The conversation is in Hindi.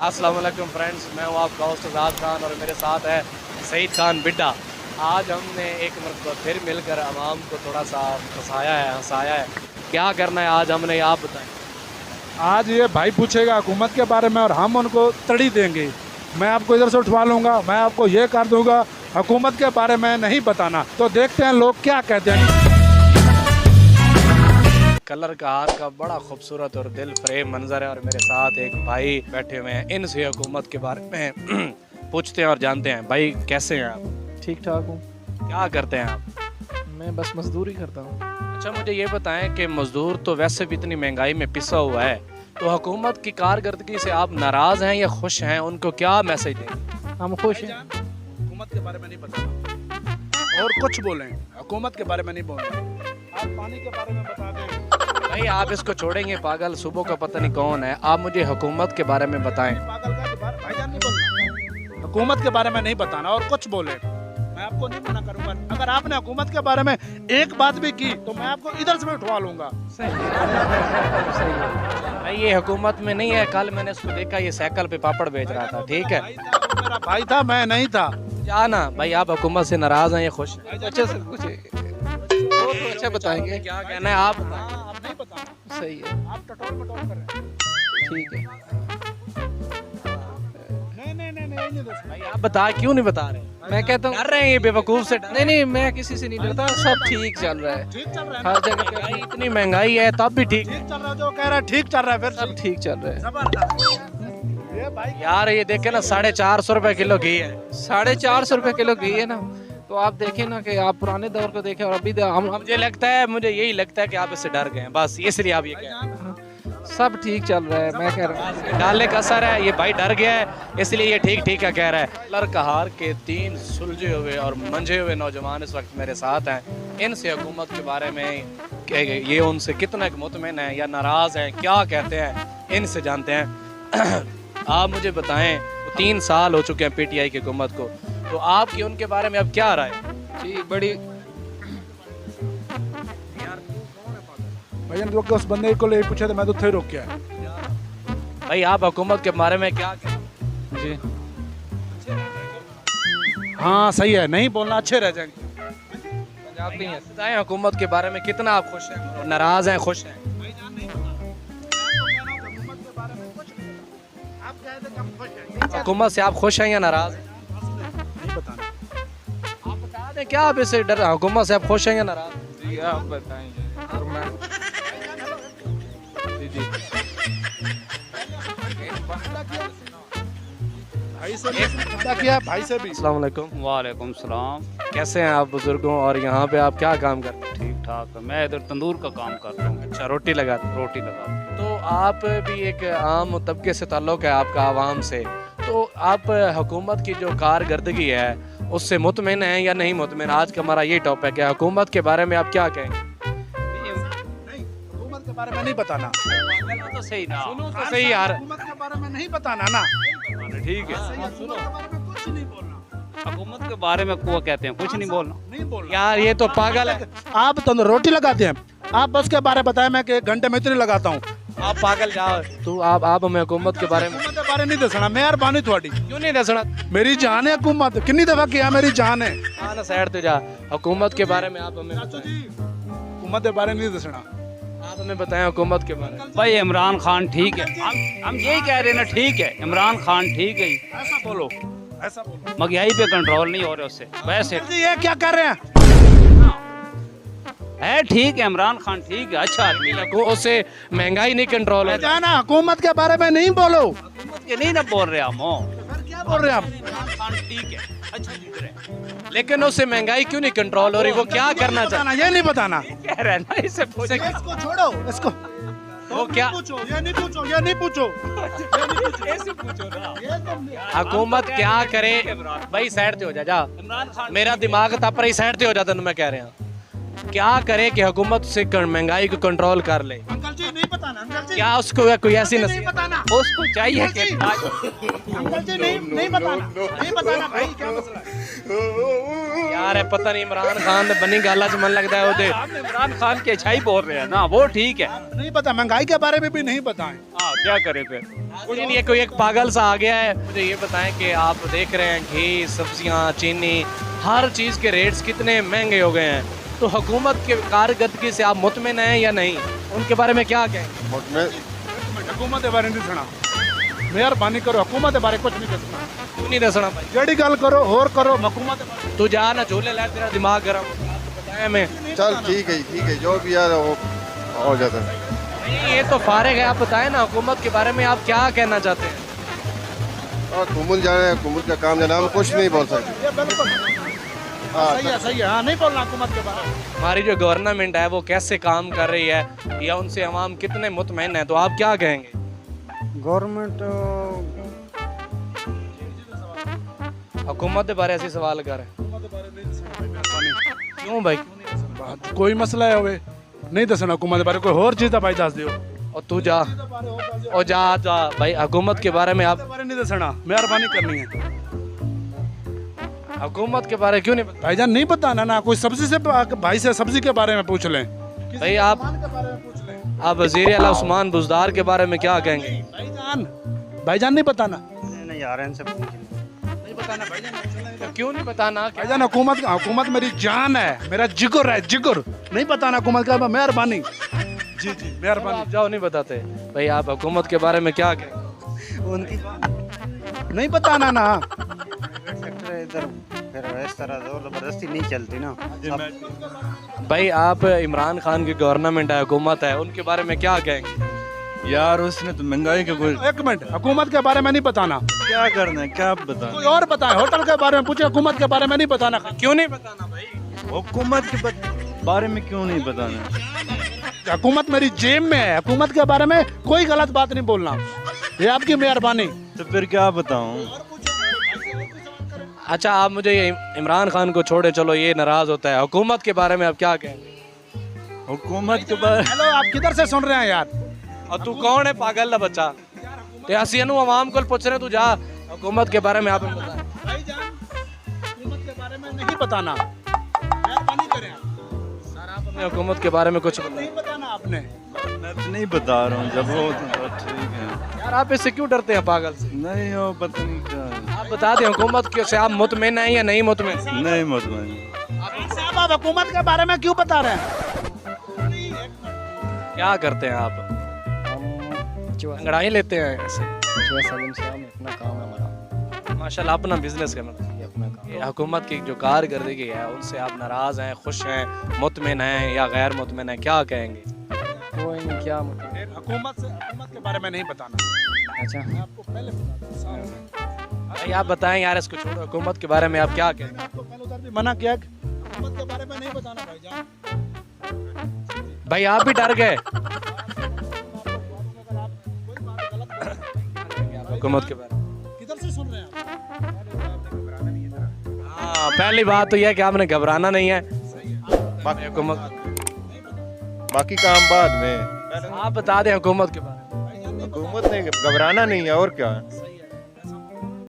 अस्सलाम वालेकुम फ्रेंड्स, मैं हूँ आपका होस्ट आज़ाद खान और मेरे साथ है सईद खान बिड्डा। आज हमने एक मरतबा फिर मिलकर आवाम को थोड़ा सा हंसाया है। क्या करना है आज हमने, आप बताएं। आज ये भाई पूछेगा हुकूमत के बारे में और हम उनको तड़ी देंगे। मैं आपको इधर से उठवा लूँगा, मैं आपको ये कर दूँगा, हुकूमत के बारे में नहीं बताना। तो देखते हैं लोग क्या कहते हैं। कलर का हार का बड़ा खूबसूरत और दिल फरेब मंजर है और मेरे साथ एक भाई बैठे हुए हैं। इनसे हुकूमत के बारे में पूछते हैं और जानते हैं। भाई कैसे हैं आप? ठीक ठाक हूँ। क्या करते हैं आप? मैं बस मजदूरी करता हूँ। अच्छा, मुझे ये बताएं कि मजदूर तो वैसे भी इतनी महंगाई में पिसा हुआ है, तो हुकूमत की कारकर्दगी से आप नाराज़ हैं या खुश हैं? उनको क्या मैसेज दें? हम खुश हैं। हुकूमत के बारे में नहीं बताना और कुछ बोलें, हुकूमत के बारे में नहीं बोलना। आप पानी के बारे में बता दें। भाई आप इसको छोड़ेंगे पागल, सुबह का पता नहीं कौन है। आप मुझे हुकूमत के बारे में बताएं। पागल का बारे भाईजान नहीं बोलना, हुकूमत के बारे में नहीं बताना और कुछ बोले। मैं आपको नहीं मना करूंगा। अगर आपने हुकूमत के बारे में एक बात भी की तो मैं आपको इधर से भी उठवा लूंगा। भाई ये हुकूमत में नहीं है। कल मैंने उसको देखा, ये साइकिल पे पापड़ बेच रहा था। ठीक है, मेरा भाई था, मैं नहीं था। जाना भाई, आप हुकूमत से नाराज हैं या खुश हैं? अच्छे से कुछ वो तो अच्छा बताएंगे। क्या कहना है आप? आप नहीं बताना। सही है, आप टटोल मटोल कर रहे हैं। ठीक है। नहीं भाई आप बता, क्यों नहीं बता रहे? मैं कहता हूँ डर रहे हैं ये बेवकूफ से? नहीं नहीं, मैं किसी से नहीं डरता। सब ठीक चल रहा है, ठीक चल रहा है, हर जगह पे भाई इतनी महंगाई है तब भी ठीक। ठीक चल रहा है। जो कह रहा है ठीक चल रहा है, फिर सब ठीक चल रहा है। जबरदस्त। ये भाई यार ये देखे ना, 450 रुपए किलो घी है। 450 रुपए किलो घी है ना। तो आप देखें ना कि आप पुराने दौर को देखें और अभी हम मुझे यही लगता है कि आप इससे डर गए हैं, बस इसलिए आप ये कह रहे हैं। सब ठीक चल रहा है। मैं कह रहा हूँ ये डालने का असर है, ये भाई डर गया है इसलिए ये ठीक ठीक है कह रहा है। कलर कहार के 3 सुलझे हुए और मंझे हुए नौजवान इस वक्त मेरे साथ हैं। इनसे हुकूमत के बारे में ये उनसे कितना मुतमिन है या नाराज़ हैं, क्या कहते हैं, इनसे जानते हैं। आप मुझे बताएं, 3 साल हो चुके हैं पीटीआई की हुकूमत को, तो आपकी उनके बारे में अब क्या राय है? जी बड़ी भाईजान रोक के उस बंदे को ले पूछा तो मैं तो थे रोक के आया। भाई आप हुकूमत के बारे में क्या कहते हैं? जी हाँ सही है, नहीं बोलना, अच्छे रह जाएंगे। पंजाबी हैं। बताएं हुकूमत के बारे में कितना आप खुश हैं, नाराज़ हैं, खुश हैं? हुकूमत से आप खुश हैं या नाराज़ हैं? नहीं बताना। आप बता दें, क्या आप इससे डर, हुकूमत से आप खुश हैं या नाराज़ हैं? जी आप बताएंगे और मैं जी जी भाई से भी किया, भाई से भी। अस्सलाम वालेकुम। वालेकुम सलाम। कैसे हैं आप बुजुर्गों, और यहाँ पे आप क्या काम करते हैं? ठीक ठाक है। मैं इधर तंदूर का काम करता हूँ, अच्छा, रोटी लगाते हैं। रोटी लगाता हूँ। तो आप भी एक आम तबके से ताल्लुक़ है आपका आवाम से, तो आप हुकूमत की जो कारकर्दगी है उससे मुतमिन हैं या नहीं मुतमिन? आज का हमारा ये टॉपिक है, हुकूमत के बारे में आप क्या कहेंगे? नहीं, हुकूमत के बारे में नहीं बताना। तो सही ना। सुनो तो सही यार। हुकूमत के बारे में नहीं बताना ना। ठीक है, हुकूमत के बारे में कुछ नहीं बोलना। हुकूमत के बारे में को कहते हैं कुछ नहीं बोलना। नहीं बोलना। यार ये तो पागल है। आप तो रोटी लगाते हैं, आप बस के बारे बताएं, मैं कि 1 घंटे में इतनी लगाता हूँ। आप पागल जाओ। तो आप हमें हुकूमत के बारे में हुकूमत के बारे नहीं दसना, मेहरबानी थोड़ी। क्यों नहीं दसना? मेरी जान है हुकूमत, कितनी दफा किया, मेरी जान है। हाँ ना, साइड पे जा। हुकूमत के बारे में आप हमें बताएं। हुकूमत के बारे नहीं दसना। आप हमें बताएं हुकूमत के बारे में। भाई इमरान खान ठीक है। हम यही कह रहे हैं ना, ठीक है इमरान खान ठीक है। ऐसा बोलो, ऐसा बोलो। महंगाई पे कंट्रोल नहीं हो रहा उससे वैसे जी ये क्या कर रहे हैं? है। ठीक है इमरान खान ठीक है, अच्छा आदमी है। को उससे महंगाई नहीं कंट्रोल हो रही। जाना, हुकूमत के बारे में नहीं बोलो। हुकूमत के नहीं ना बोल रहे हम। क्या बोल रहे हैं आप? इमरान खान ठीक है, अच्छा लीडर है। लेकिन उससे महंगाई क्यों नहीं कंट्रोल हो रही? वो क्या करना चाहता बताना, ये नहीं बताना। कह रहे हैं ना, इससे पूछे इसको छोड़ो, इसको वो क्या? पूछो, ये नहीं पूछो, ये नहीं पूछो। ऐसे पूछो ना। हुकूमत क्या करे? भाई साइड पे हो जा, जा। इमरान खान मेरा दिमाग था पर साइड पे हो जाता, मैं कह रहे हैं क्या करे कि हुकूमत से महंगाई को कंट्रोल कर ले? अंकल जी नहीं बताना, अंकल जी। क्या उसको कोई ऐसी नहीं नसीहत? बताना, उसको चाहिए कि अंकल जी नहीं बताना, नहीं बताना भाई, क्या मसला है? यार है पता नहीं, इमरान खान ने बनी गाला च मन लगता है वो। आप इमरान खान की अच्छाई बोल रहे हैं ना, वो ठीक है। नहीं पता, महंगाई के बारे में भी नहीं बताएं। हाँ क्या करे फिर। कुछ नहीं, ये कोई एक पागल सा आ गया है। मुझे ये बताएं कि आप देख रहे हैं घी, सब्जियां, चीनी, हर चीज़ के रेट्स कितने महंगे हो गए हैं, तो हुकूमत के कारकर्दगी से आप मुतमिन हैं या नहीं, उनके बारे में क्या कहेंगे? हुकूमत के बारे नहीं सुना, मेहरबानी करो, हुकूमत के बारे कुछ नहीं दसना, क्यों नहीं दसना भाई? जड़ी गल करो और करो, हुकूमत के बारे तू जा ना झूले ला, तेरा दिमाग गर्म हो गया, आपको बताया मैं। चल ठीक है, जो भी यार वो हो जाता है। नहीं, ये तो फारिग है, आप बताएं ना हुकूमत के बारे में आप क्या कहना चाहते हैं? और कुमुल जाने, कुमुल का काम जाना, हम कुछ नहीं बोल सकते। सही है, हाँ नहीं बोलना हुकूमत के बारे में। हमारी जो गवर्नमेंट है वो कैसे काम कर रही है या उनसे अवाम कितने मुतमईन है, तो आप क्या कहेंगे? गवर्नमेंट हुकूमत के बारे ऐसे सवाल कर क्यों भाई? कोई मसला है वे नहीं दसना हुकूमत के बारे, कोई और चीज़ भाई दस दियो। और तू जा और जा भाई, हुकूमत के बारे में आप बारे नहीं दसना, मेहरबानी करनी है। हुकूमत के बारे क्यों नहीं पता? भाईजान नहीं बताना ना, कोई सब्जी से भाई से सब्जी के बारे में पूछ लें, भाई आप वज़ीर आला उस्मान बुज़दार के बारे में क्या कहेंगे? भाईजान नहीं बताना, नहीं यार इनसे नहीं बताना भाईजान, क्यों नहीं बताना? भाईजान हुकूमत मेरी जान है, मेरा जिगर है, जिगर नहीं बताना हुकूमत का, मेहरबानी जी आप मेहरबानी। जाओ, नहीं बताते भाई। आप हुकूमत के बारे में क्या कहेंगे? उनकी नहीं बताना ना, सेक्टर इधर फिर इस तरह जोर जबरदस्ती नहीं चलती ना। भाई आप इमरान खान की गवर्नमेंट है, हुकूमत है, उनके बारे में क्या कहेंगे? यार उसने तो महंगाई के कोई एक मिनट, हुकूमत के बारे में नहीं बताना, क्या करना है, क्या बता। कोई और बताए, होटल के बारे में पूछे, हुकूमत के बारे में नहीं बताना। क्यों नहीं बताना भाई? हुकूमत के बारे में क्यों नहीं बताना? हुकूमत मेरी जेब में है, हुकूमत के बारे में कोई गलत बात नहीं बोलना, ये आपकी मेहरबानी। तो फिर क्या बताऊं? अच्छा, आप मुझे ये इमरान खान को छोड़े, चलो ये नाराज होता है, हुकूमत के बारे में आप क्या कहेंगे? हुकूमत के बारे हेलो, आप किधर से सुन रहे हैं यार? और तू कौन है पागल ना बच्चा? ते हसीनू अवाम को पूछ रहे, तू जा हुकूमत के बारे में आप हमें बताएं। हुकूमत के बारे में नहीं बताना, मेहरबानी करें सर, आप हमें हुकूमत के बारे में कुछ बताएं। नहीं बताना आपने। मैं तो नहीं बता रहा हूँ, जब हो तो ठीक है। यार आप इससे क्यों डरते हैं पागल से? नहीं हो पता नहीं क्या, आप बता दें हुकूमत से आप मुतमिन हैं या नहीं मुतमिन? नहीं मुतमईन। साहब आप हुकूमत के बारे में क्यों बता रहे हैं? क्या करते हैं आप? अंगड़ाई लेते हैं ऐसे? अपना काम है हमारा, माशाल्लाह, अपना बिजनेस है मतलब। ये अपना काम। ये हुकूमत की जो कारकर्दगी है उनसे आप नाराज हैं, खुश हैं, मुतमिन हैं या गैर मुतमिन हैं, क्या कहेंगे? कोई नहीं, क्या मतलब। हुकूमत के बारे में नहीं बताना। अच्छा आपको पहले बता दूं, भाई आप बताएं यार, इसको छोड़ो, हुकूमत के बारे में आप क्या कहेंगे? आपको पहले उधर भी मना किया कि हुकूमत के बारे में नहीं बताना भाईजान। भाई आप भी डर गए हुकूमत के बारे में? किधर से सुन रहे हैं आप? हाँ, पहली बात तो यह है कि आपने घबराना नहीं है। हुकूमत, बाकी काम बाद में। आप बता दें हुकूमत के बारे में। हुकूमत ने घबराना नहीं है, और क्या है।